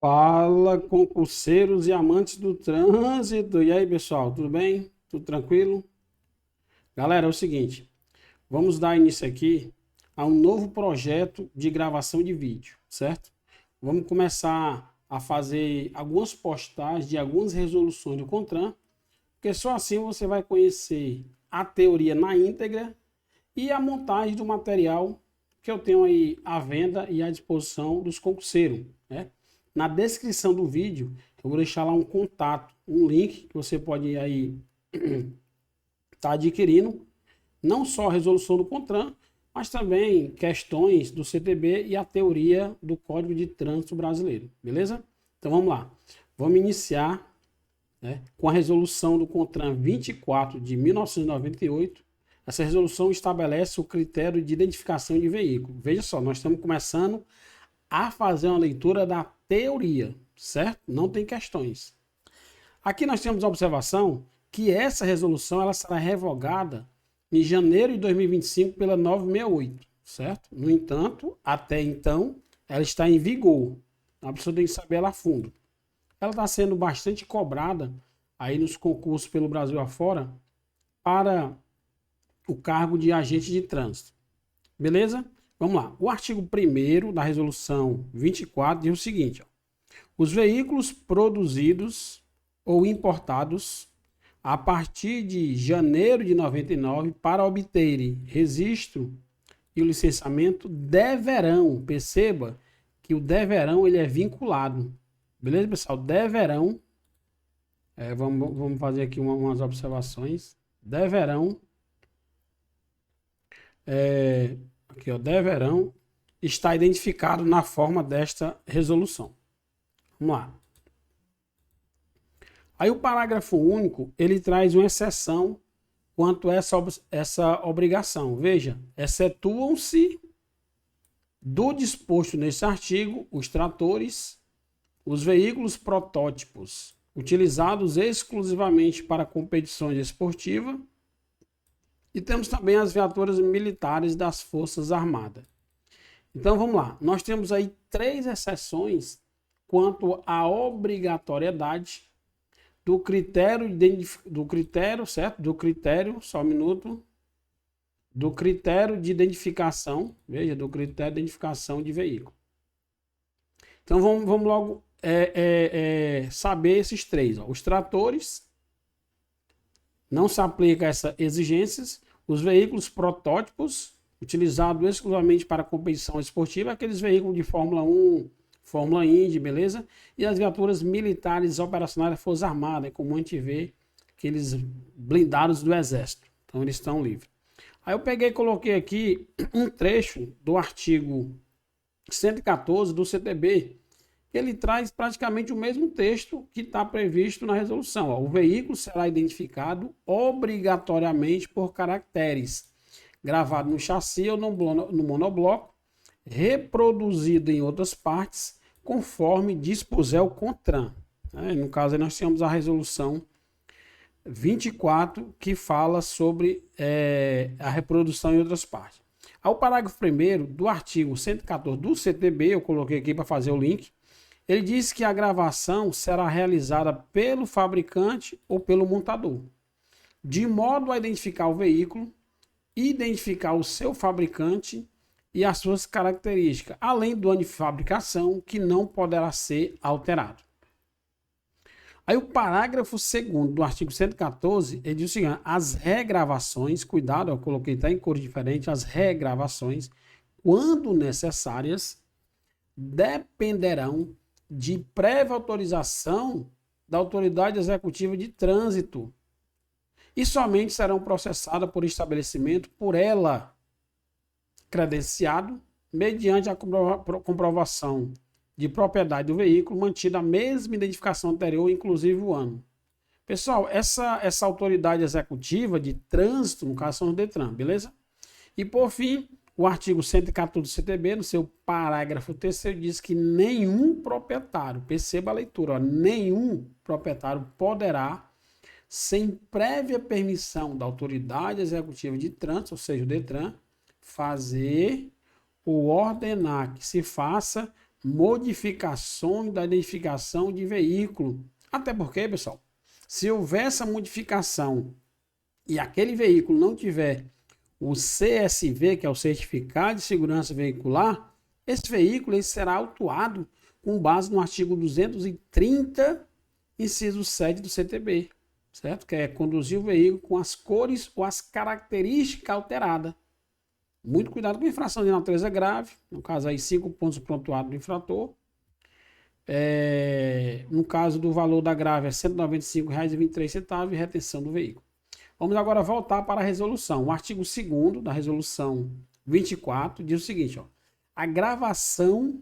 Fala, concurseiros e amantes do trânsito. E aí, pessoal, tudo bem? Tudo tranquilo? Galera, é o seguinte, vamos dar início aqui a um novo projeto de gravação de vídeo, certo? Vamos começar a fazer algumas postagens de algumas resoluções do CONTRAN, porque só assim você vai conhecer a teoria na íntegra e a montagem do material que eu tenho aí à venda e à disposição dos concurseiros, né? Na descrição do vídeo, eu vou deixar lá um contato, um link que você pode aí estar adquirindo, não só a resolução do CONTRAN, mas também questões do CTB e a teoria do Código de Trânsito Brasileiro, beleza? Então vamos lá. Vamos iniciar, né, com a resolução do CONTRAN 24 de 1998. Essa resolução estabelece o critério de identificação de veículo. Veja só, nós estamos começando a fazer uma leitura da teoria, certo? Não tem questões. Aqui nós temos a observação que essa resolução ela será revogada em janeiro de 2025 pela 968, certo? No entanto, até então, ela está em vigor. A pessoa tem que saber ela a fundo. Ela está sendo bastante cobrada aí nos concursos pelo Brasil afora para o cargo de agente de trânsito. Beleza? Vamos lá. O artigo 1º da resolução 24 diz o seguinte, ó: os veículos produzidos ou importados a partir de janeiro de 99 para obterem registro e o licenciamento deverão, perceba que o deverão ele é vinculado. Beleza, pessoal? Deverão, vamos fazer aqui umas observações. Deverão, aqui ó, deverão estar identificado na forma desta resolução. Vamos lá. Aí o parágrafo único, ele traz uma exceção quanto a essa obrigação. Veja, excetuam-se do disposto nesse artigo os tratores, os veículos protótipos utilizados exclusivamente para competições esportivas e temos também as viaturas militares das Forças Armadas. Então vamos lá, nós temos aí 3 exceções quanto à obrigatoriedade do critério, certo? Só um minuto, do critério de identificação, veja, do critério de identificação de veículo. Então vamos logo saber esses 3. Ó. Os tratores, não se aplica essas exigências. Os veículos protótipos, utilizados exclusivamente para competição esportiva, aqueles veículos de Fórmula 1, Fórmula Indy, beleza? E as viaturas militares operacionais das Forças Armadas, como a gente vê, aqueles blindados do Exército. Então eles estão livres. Aí eu peguei e coloquei aqui um trecho do artigo 114 do CTB. Ele traz praticamente o mesmo texto que está previsto na resolução. Ó. O veículo será identificado obrigatoriamente por caracteres gravados no chassi ou no monobloco, reproduzido em outras partes, conforme dispuser o CONTRAN. No caso, aí nós temos a resolução 24, que fala sobre a reprodução em outras partes. Ao parágrafo 1º do artigo 114 do CTB, eu coloquei aqui para fazer o link, ele diz que a gravação será realizada pelo fabricante ou pelo montador, de modo a identificar o veículo, identificar o seu fabricante e as suas características, além do ano de fabricação, que não poderá ser alterado. Aí o parágrafo 2º do artigo 114, ele diz o seguinte: as regravações, cuidado, eu coloquei tá em cores diferentes, as regravações, quando necessárias, dependerão de prévia autorização da autoridade executiva de trânsito e somente serão processadas por estabelecimento por ela credenciado, mediante a comprovação de propriedade do veículo, mantida a mesma identificação anterior, inclusive o ano. Pessoal, essa autoridade executiva de trânsito, no caso, são os DETRAN, beleza? E por fim, o artigo 114 do CTB, no seu parágrafo 3º, diz que nenhum proprietário, perceba a leitura, ó, nenhum proprietário poderá, sem prévia permissão da autoridade executiva de trânsito, ou seja, o DETRAN, fazer ou ordenar que se faça modificações da identificação de veículo. Até porque, pessoal, se houver essa modificação e aquele veículo não tiver o CSV, que é o Certificado de Segurança Veicular, esse veículo ele será autuado com base no artigo 230, inciso 7 do CTB, certo? Que é conduzir o veículo com as cores ou as características alteradas. Muito cuidado com infração de natureza grave, no caso aí 5 pontos prontuário do infrator. No caso do valor da grave é R$ 195,23 e retenção do veículo. Vamos agora voltar para a resolução. O artigo 2º da resolução 24 diz o seguinte, ó, a gravação,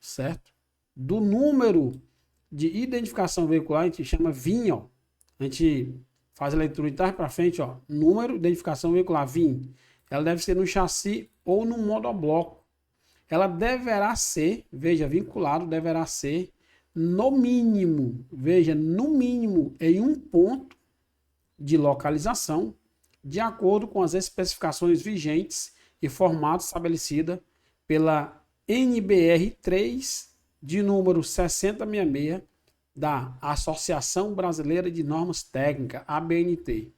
certo? Do número de identificação veicular, a gente chama VIN, ó. A gente faz a leitura de trás para frente, ó. Número de identificação veicular, VIN. Ela deve ser no chassi ou no monobloco. Ela deverá ser, veja, vinculado, deverá ser no mínimo, veja, no mínimo em um ponto de localização, de acordo com as especificações vigentes e formato estabelecida pela NBR 3 de número 6066 da Associação Brasileira de Normas Técnicas, ABNT,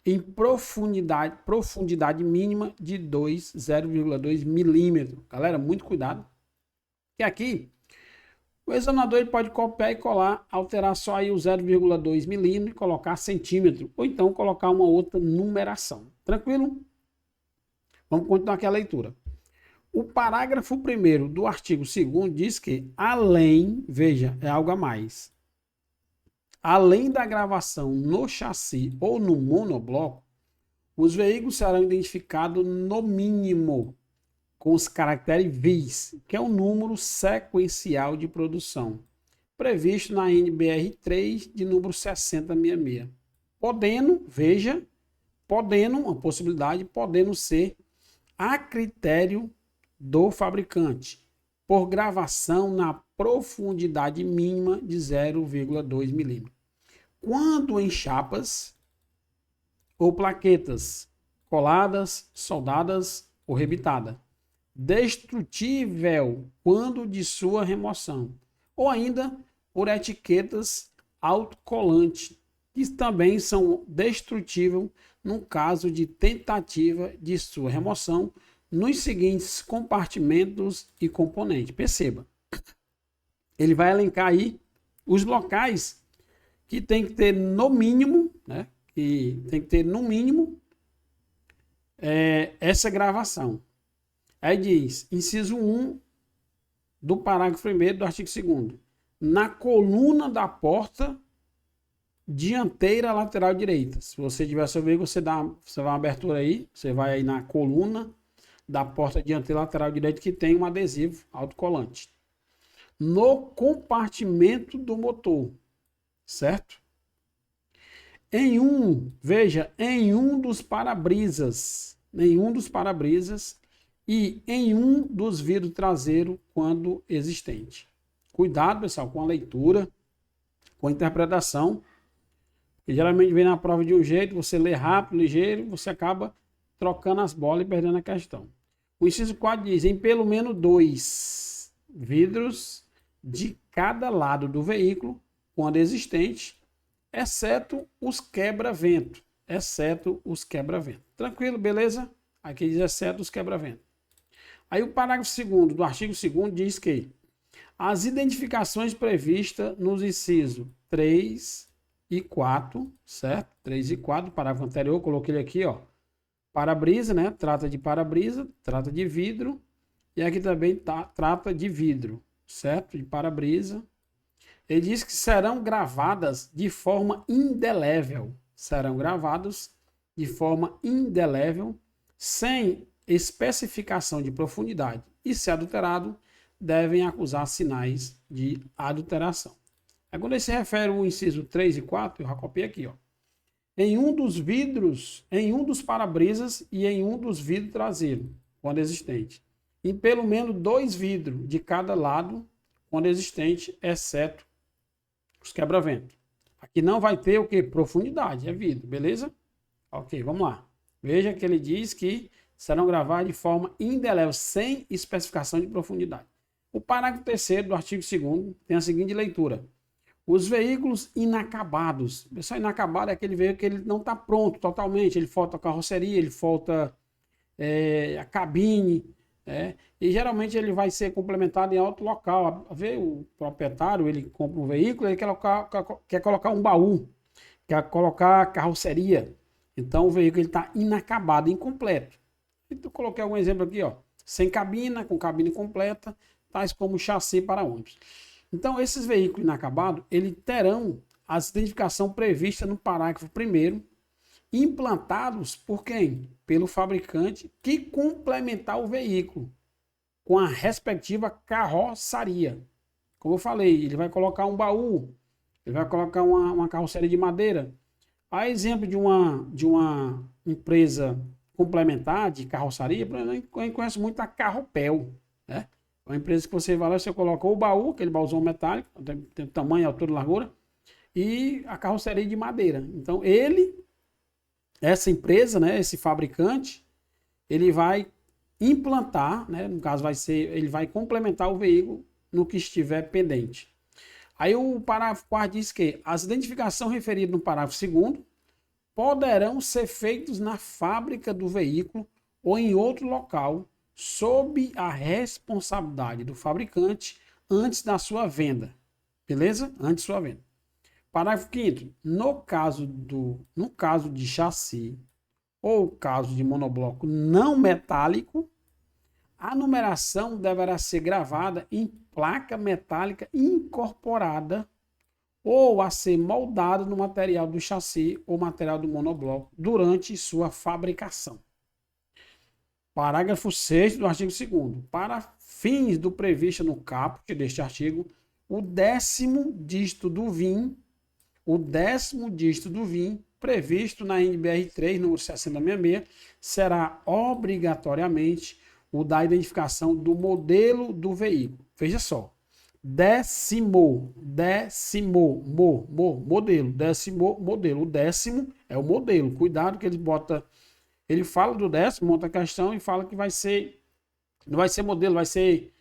em profundidade mínima de 0,2 milímetros. Galera, muito cuidado, que aqui o examinador ele pode copiar e colar, alterar só aí o 0,2 milímetro e colocar centímetro, ou então colocar uma outra numeração. Tranquilo? Vamos continuar aqui a leitura. O parágrafo 1º do artigo 2º diz que, além, veja, é algo a mais, além da gravação no chassi ou no monobloco, os veículos serão identificados no mínimo com os caracteres VIS, que é o número sequencial de produção, previsto na NBR 3 de número 6066. Podendo, veja, uma possibilidade, podendo ser a critério do fabricante, por gravação na profundidade mínima de 0,2 milímetros. Quando em chapas ou plaquetas coladas, soldadas ou rebitadas, destrutível quando de sua remoção, ou ainda por etiquetas autocolantes, que também são destrutíveis no caso de tentativa de sua remoção nos seguintes compartimentos e componentes. Perceba, ele vai elencar aí os locais que tem que ter no mínimo, né? Que tem que ter no mínimo essa gravação. Aí diz, inciso 1 do parágrafo 1º do artigo 2º, na coluna da porta dianteira lateral direita. Se você tiver seu veículo, você dá uma abertura aí, você vai aí na coluna da porta dianteira lateral direita que tem um adesivo autocolante. No compartimento do motor, certo? Em um dos para-brisas, e em um dos vidros traseiros quando existente. Cuidado, pessoal, com a leitura, com a interpretação, que geralmente vem na prova de um jeito, você lê rápido, ligeiro, você acaba trocando as bolas e perdendo a questão. O inciso 4 diz, em pelo menos 2 vidros de cada lado do veículo, quando existente, exceto os quebra-vento. Tranquilo, beleza? Aqui diz exceto os quebra-vento. Aí o parágrafo 2º do artigo 2º diz que as identificações previstas nos incisos 3 e 4, certo? 3 e 4, parágrafo anterior, eu coloquei ele aqui, ó. Para-brisa, né? Trata de para-brisa, trata de vidro. E aqui também trata de vidro, certo? De para-brisa. Ele diz que serão gravadas de forma indelével. Sem especificação de profundidade. E se adulterado, devem acusar sinais de adulteração. Aí, quando ele se refere ao inciso 3 e 4, eu já copiei aqui, ó. Em um dos vidros, em um dos para-brisas e em um dos vidros traseiros, quando existente. Em pelo menos 2 vidros de cada lado, quando existente, exceto os quebra-vento. Aqui não vai ter o que? Profundidade, é vidro, beleza? Ok, vamos lá. Veja que ele diz que serão gravadas de forma indelével, sem especificação de profundidade. O parágrafo 3º do artigo 2º tem a seguinte leitura. Os veículos inacabados. Pessoal, inacabado é aquele veículo que ele não está pronto totalmente. Ele falta a carroceria, ele falta a cabine. E geralmente ele vai ser complementado em outro local. O proprietário, ele compra um veículo, ele quer colocar um baú, quer colocar carroceria. Então o veículo está inacabado, incompleto. Então, coloquei algum exemplo aqui, ó, sem cabina, com cabine completa, tais como chassi para ônibus. Então, esses veículos inacabados, eles terão a identificação prevista no parágrafo 1º, implantados por quem? Pelo fabricante que complementar o veículo com a respectiva carroçaria. Como eu falei, ele vai colocar um baú, ele vai colocar uma carroceria de madeira. A exemplo de uma empresa complementar de carroçaria, a gente conhece muito a Carropel, né? É uma empresa que você vai lá, você coloca o baú, aquele baúzão metálico, tem tamanho, altura e largura, e a carroceria de madeira. Então essa empresa, né, esse fabricante, ele vai implantar, né, no caso ele vai complementar o veículo no que estiver pendente. Aí o parágrafo 4º diz que as identificações referidas no parágrafo 2º poderão ser feitos na fábrica do veículo ou em outro local, sob a responsabilidade do fabricante antes da sua venda. Beleza? Antes da sua venda. Parágrafo 5º. No caso de chassi ou caso de monobloco não metálico, a numeração deverá ser gravada em placa metálica incorporada ou a ser moldada no material do chassi ou material do monobloco durante sua fabricação. Parágrafo 6º do artigo 2º. Para fins do previsto no caput deste artigo, o 10º dígito do VIN, previsto na NBR 3, número 6066, será obrigatoriamente o da identificação do modelo do veículo. Veja só. Modelo. O 10º é o modelo. Cuidado que ele fala do 10º, monta a questão e fala que vai ser, não vai ser modelo, vai ser,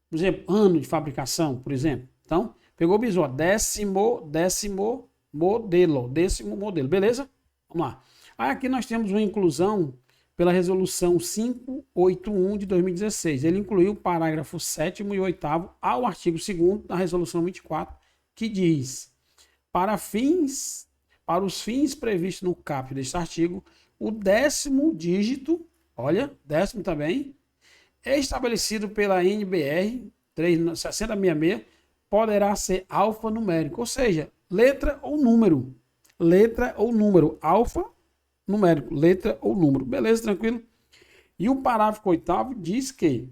por exemplo, ano de fabricação, por exemplo. Então, pegou o bisu, décimo modelo, beleza? Vamos lá. Aí aqui nós temos uma inclusão pela resolução 581 de 2016. Ele incluiu o parágrafo 7º e 8º ao artigo 2º da resolução 24, que diz: para os fins previstos no caput deste artigo, o 10º dígito, olha, 10º também, estabelecido pela NBR 6066, poderá ser alfanumérico, ou seja, letra ou número, alfanumérico, letra ou número. Beleza, tranquilo? E o parágrafo 8º diz que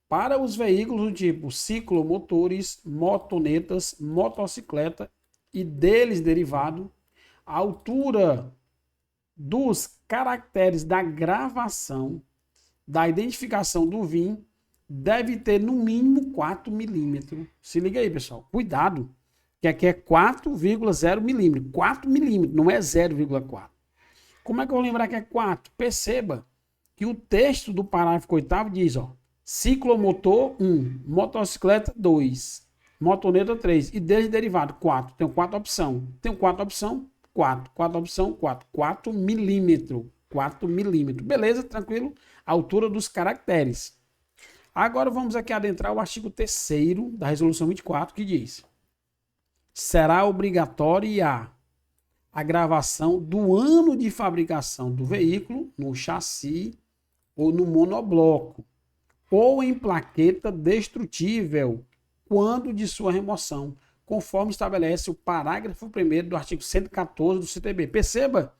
para os veículos do tipo ciclomotores, motonetas, motocicleta e deles derivado, a altura dos caracteres da gravação da identificação do VIN deve ter no mínimo 4 milímetros. Se liga aí, pessoal. Cuidado, que aqui é 4,0 milímetros. 4 milímetros, não é 0,4. Como é que eu vou lembrar que é 4? Perceba que o texto do parágrafo 8º diz, ó, ciclomotor 1, motocicleta 2, motoneta 3 e deles derivado 4. Tem 4 opções. 4 milímetros. 4 milímetros. Beleza? Tranquilo? A altura dos caracteres. Agora vamos aqui adentrar o artigo 3º da resolução 24, que diz: será obrigatória a gravação do ano de fabricação do veículo no chassi ou no monobloco, ou em plaqueta destrutível quando de sua remoção, conforme estabelece o parágrafo 1º do artigo 114 do CTB. Perceba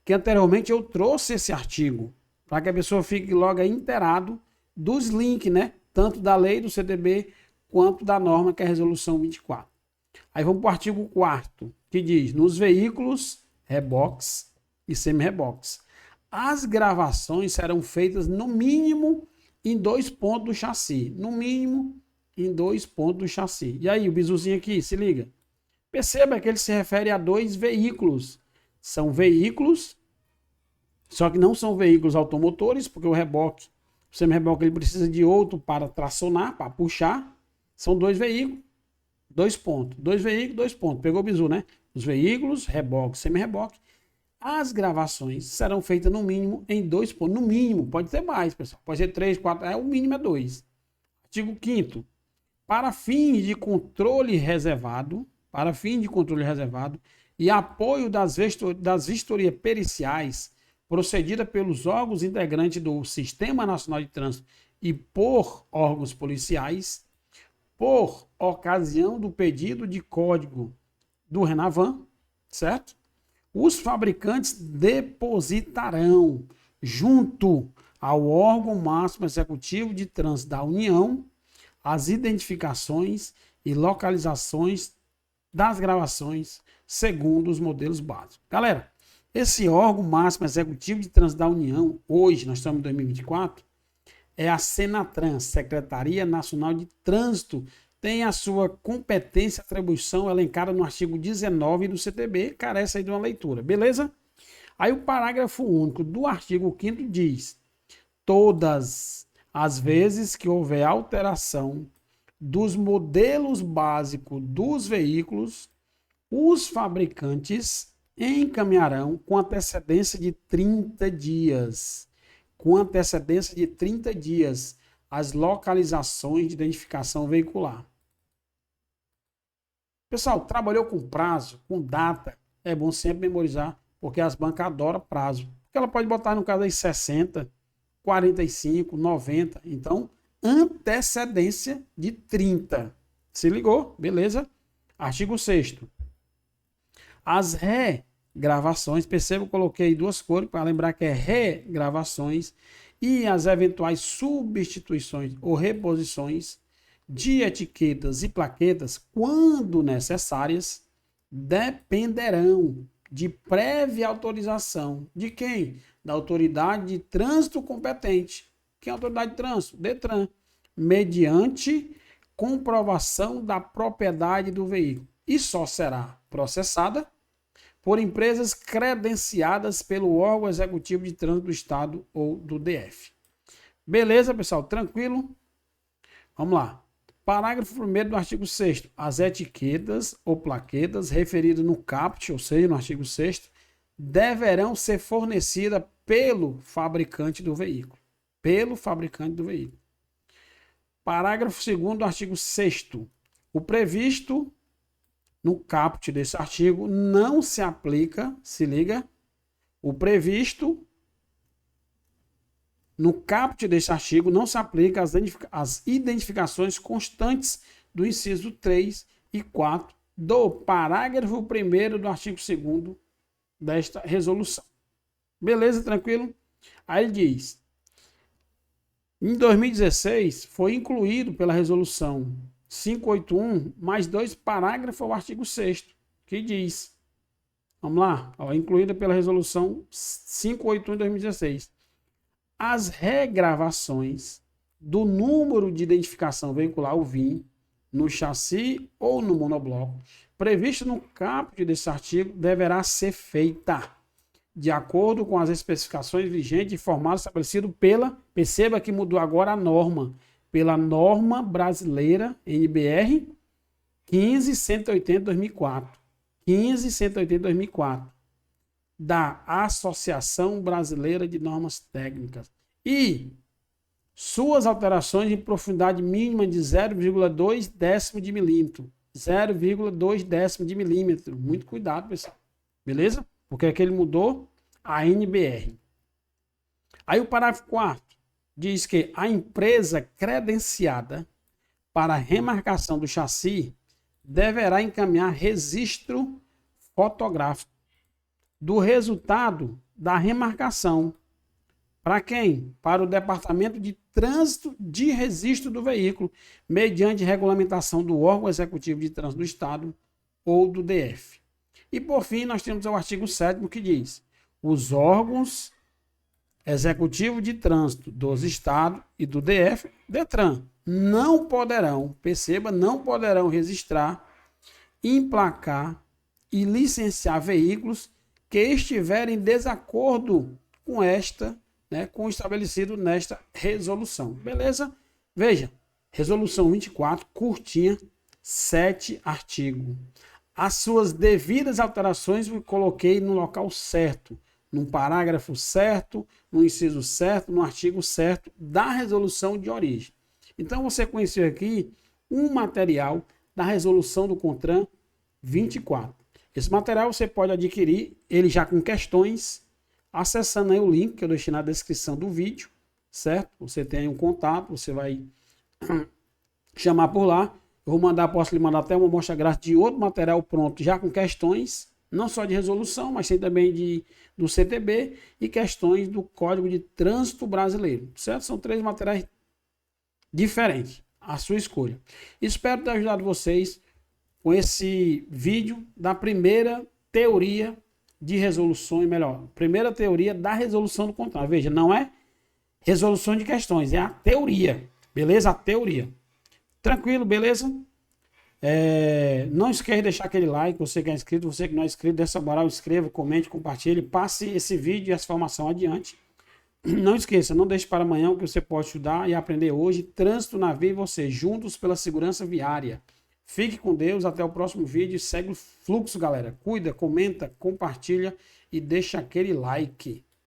que anteriormente eu trouxe esse artigo para que a pessoa fique logo inteirado dos links, né? Tanto da lei do CTB quanto da norma, que é a resolução 24. Aí vamos para o artigo 4º, que diz: nos veículos reboques e semi-reboques, as gravações serão feitas no mínimo em 2 pontos do chassi. No mínimo em 2 pontos do chassi. E aí, o bizuzinho aqui, se liga. Perceba que ele se refere a 2 veículos. São veículos Só que não são veículos automotores, porque o semi-reboque ele precisa de outro para tracionar, para puxar. São dois veículos, dois pontos. Dois veículos, dois pontos. Pegou o bizu, né? Os veículos, reboque, semi-reboque. As gravações serão feitas no mínimo em 2 pontos. No mínimo, pode ter mais, pessoal. Pode ser 3, 4, o mínimo é 2. Artigo 5º. Para fins de controle reservado, e apoio das vistorias periciais procedida pelos órgãos integrantes do Sistema Nacional de Trânsito e por órgãos policiais, por ocasião do pedido de código do Renavan, certo? Os fabricantes depositarão, junto ao órgão máximo executivo de trânsito da União, as identificações e localizações das gravações segundo os modelos básicos. Galera, esse órgão máximo executivo de trânsito da União, hoje, nós estamos em 2024, é a Senatran, Secretaria Nacional de Trânsito, tem a sua competência e atribuição elencada no artigo 19 do CTB, carece aí de uma leitura, beleza? Aí o parágrafo único do artigo 5º diz: todas as vezes que houver alteração dos modelos básicos dos veículos, os fabricantes encaminharão com antecedência de 30 dias. Com antecedência de 30 dias, as localizações de identificação veicular. Pessoal, trabalhou com prazo, com data, é bom sempre memorizar, porque as bancas adoram prazo. Porque ela pode botar no caso aí 60, 45, 90. Então, antecedência de 30. Se ligou? Beleza? Artigo 6º. As regravações, perceba, eu coloquei duas cores para lembrar que é regravações, e as eventuais substituições ou reposições de etiquetas e plaquetas, quando necessárias, dependerão de prévia autorização de quem? Da autoridade de trânsito competente. Quem é a autoridade de trânsito? Detran. Mediante comprovação da propriedade do veículo. E só será processada por empresas credenciadas pelo órgão executivo de trânsito do Estado ou do DF. Beleza, pessoal? Tranquilo? Vamos lá. Parágrafo 1º do artigo 6º. As etiquetas ou plaquetas referidas no caput, ou seja, no artigo 6º, deverão ser fornecidas pelo fabricante do veículo. Pelo fabricante do veículo. Parágrafo 2º do artigo 6º. O previsto no caput desse artigo não se aplica, se liga, o previsto no caput desse artigo não se aplica às identificações constantes do inciso 3 e 4 do parágrafo 1º do artigo 2º desta resolução. Beleza, tranquilo? Aí ele diz: em 2016 foi incluído pela resolução 581 mais 2 parágrafos ao artigo 6º, que diz, vamos lá, incluída pela resolução 581 de 2016. As regravações do número de identificação veicular, o VIN, no chassi ou no monobloco, previsto no caput desse artigo, deverá ser feita de acordo com as especificações vigentes e formato estabelecido pela, perceba que mudou agora a norma, pela norma brasileira NBR 15180/2004, 15180/2004, da Associação Brasileira de Normas Técnicas, e suas alterações em profundidade mínima de 0,2 décimo de milímetro. 0,2 décimo de milímetro. Muito cuidado, pessoal. Beleza? Porque aqui ele mudou a NBR. Aí o parágrafo 4º diz que a empresa credenciada para remarcação do chassi deverá encaminhar registro fotográfico do resultado da remarcação. Para quem? Para o Departamento de Trânsito de Registro do Veículo, mediante regulamentação do órgão executivo de trânsito do Estado ou do DF. E por fim, nós temos o artigo 7º que diz: os órgãos executivos de trânsito dos Estados e do DF, Detran, não poderão, perceba, não poderão registrar, emplacar e licenciar veículos que estiverem em desacordo com esta, né, com o estabelecido nesta resolução. Beleza? Veja, resolução 24, curtinha, 7 artigos. As suas devidas alterações eu coloquei no local certo, num parágrafo certo, no inciso certo, no artigo certo da resolução de origem. Então você conheceu aqui um material da resolução do CONTRAN 24. Esse material você pode adquirir ele já com questões, acessando aí o link que eu deixei na descrição do vídeo, certo? Você tem aí um contato, você vai chamar por lá. Eu vou mandar, posso lhe mandar até uma amostra grátis de outro material pronto, já com questões, não só de resolução, mas tem também do CTB e questões do Código de Trânsito Brasileiro, certo? São 3 materiais diferentes, a sua escolha. Espero ter ajudado vocês com esse vídeo da primeira teoria de resoluções, melhor, primeira teoria da resolução do contrato. Veja, não é resolução de questões, é a teoria, beleza? A teoria. Tranquilo, beleza? Não esquece de deixar aquele like, você que é inscrito, você que não é inscrito, dessa moral, inscreva, comente, compartilhe, passe esse vídeo e essa informação adiante. Não esqueça, não deixe para amanhã o que você pode estudar e aprender hoje. Trânsito na via e você, juntos pela segurança viária. Fique com Deus, até o próximo vídeo. Segue o fluxo, galera. Cuida, comenta, compartilha e deixa aquele like.